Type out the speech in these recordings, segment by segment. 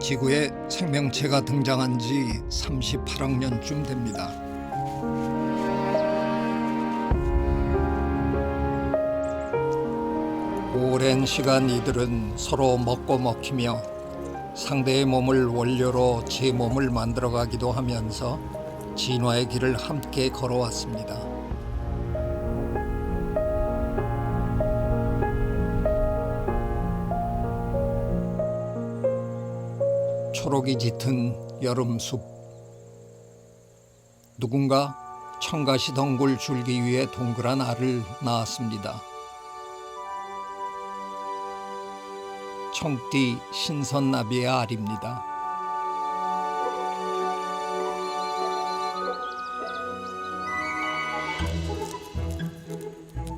지구에 생명체가 등장한 지 38억 년쯤 됩니다. 오랜 시간 이들은 서로 먹고 먹히며 상대의 몸을 원료로 제 몸을 만들어가기도 하면서 진화의 길을 함께 걸어왔습니다. 초록이 짙은 여름숲. 누군가 청가시 덩굴 줄기 위에 동그란 알을 낳았습니다. 청띠 신선나비의 알입니다.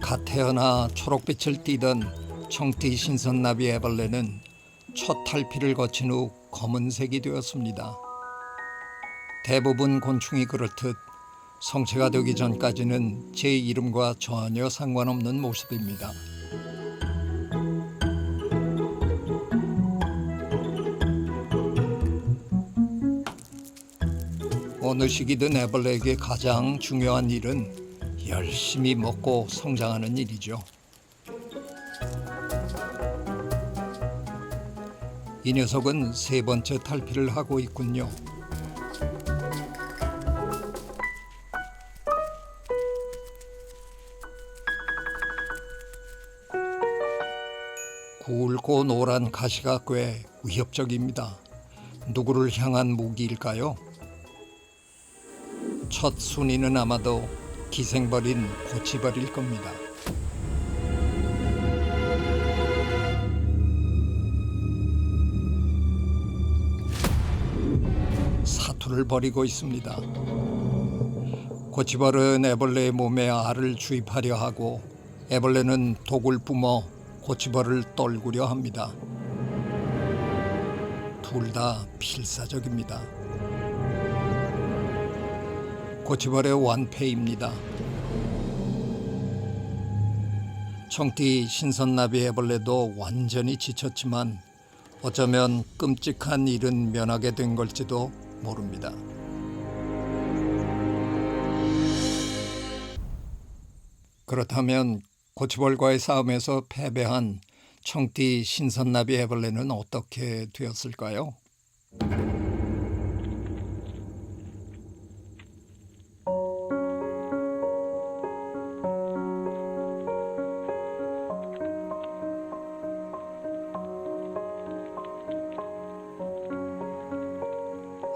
갓 태어나 초록빛을 띠던 청띠 신선나비 애벌레는 첫 탈피를 거친 후 검은색이 되었습니다. 대부분 곤충이 그렇듯 성체가 되기 전까지는 제 이름과 전혀 상관없는 모습입니다. 어느 시기든 애벌레에게 가장 중요한 일은 열심히 먹고 성장하는 일이죠. 이 녀석은 세 번째 탈피를 하고 있군요. 굵고 노란 가시가 꽤 위협적입니다. 누구를 향한 무기일까요? 첫 순위는 아마도 기생벌인 고치벌일 겁니다. 사투를 벌이고 있습니다. 고치벌은 애벌레의 몸에 알을 주입하려 하고 애벌레는 독을 뿜어 고치벌을 떨구려 합니다. 둘 다 필사적입니다. 고치벌의 완패입니다. 청띠 신선나비 애벌레도 완전히 지쳤지만 어쩌면 끔찍한 일은 면하게 된 걸지도 모릅니다. 그렇다면 고치벌과의 싸움에서 패배한 청띠 신선나비 애벌레는 어떻게 되었을까요?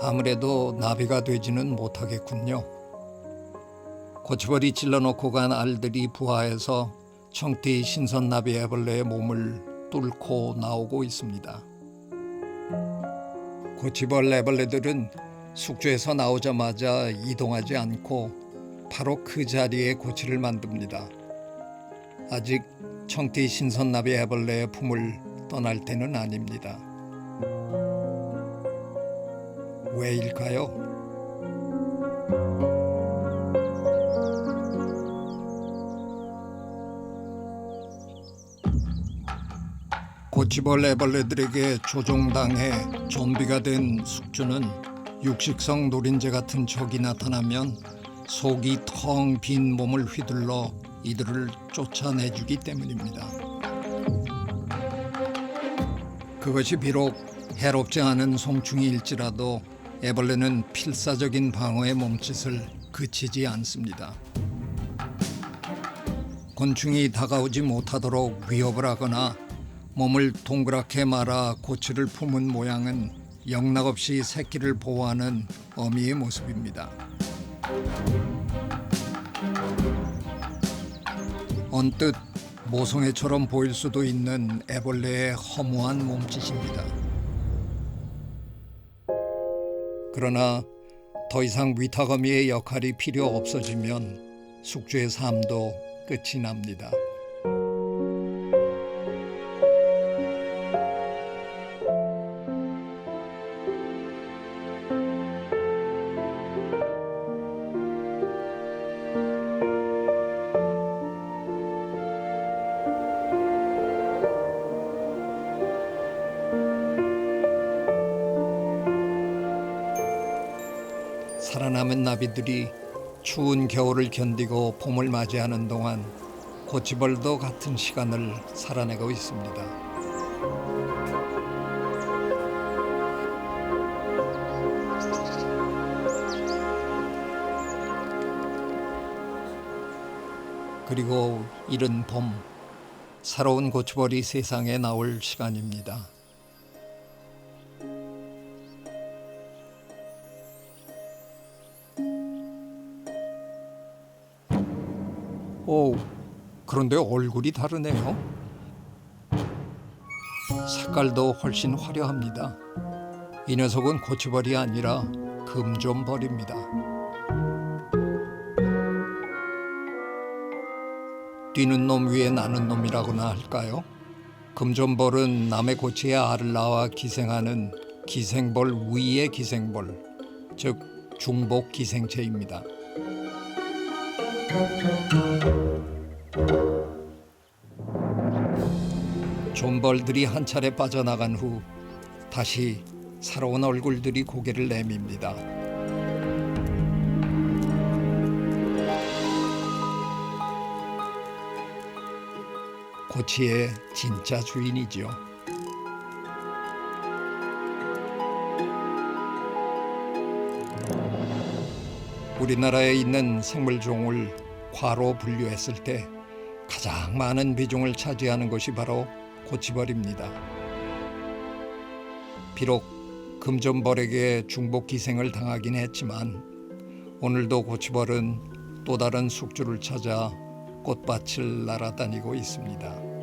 아무래도 나비가 되지는 못하겠군요. 고치벌이 찔러놓고 간 알들이 부화해서 청띠 신선나비 애벌레의 몸을 뚫고 나오고 있습니다. 고치벌 애벌레들은 숙주에서 나오자마자 이동하지 않고 바로 그 자리에 고치를 만듭니다. 아직 청띠 신선나비 애벌레의 품을 떠날 때는 아닙니다. 왜일까요? 고치벌 애벌레들에게 조종당해 좀비가 된 숙주는 육식성 노린재 같은 적이 나타나면 속이 텅 빈 몸을 휘둘러 이들을 쫓아내주기 때문입니다. 그것이 비록 해롭지 않은 송충이일지라도 애벌레는 필사적인 방어의 몸짓을 그치지 않습니다. 곤충이 다가오지 못하도록 위협을 하거나 몸을 동그랗게 말아 고치를 품은 모양은 영락없이 새끼를 보호하는 어미의 모습입니다. 언뜻 모성애처럼 보일 수도 있는 애벌레의 허무한 몸짓입니다. 그러나 더 이상 위탁어미의 역할이 필요 없어지면 숙주의 삶도 끝이 납니다. 나비들이 추운 겨울을 견디고 봄을 맞이하는 동안 고치벌도 같은 시간을 살아내고 있습니다. 그리고 이른 봄, 새로운 고치벌이 세상에 나올 시간입니다. 오, 그런데 얼굴이 다르네요. 색깔도 훨씬 화려합니다. 이 녀석은 고치벌이 아니라 금좀벌입니다. 뛰는 놈 위에 나는 놈이라고나 할까요? 금좀벌은 남의 고치에 알을 낳아 기생하는 기생벌 위의 기생벌, 즉 중복 기생체입니다. 좀벌들이 한 차례 빠져나간 후 다시 새로운 얼굴들이 고개를 내밉니다. 고치의 진짜 주인이죠. 우리나라에 있는 생물종을 과로 분류했을 때 가장 많은 비중을 차지하는 것이 바로 고치벌입니다. 비록 금좀벌에게 중복 기생을 당하긴 했지만 오늘도 고치벌은 또 다른 숙주를 찾아 꽃밭을 날아다니고 있습니다.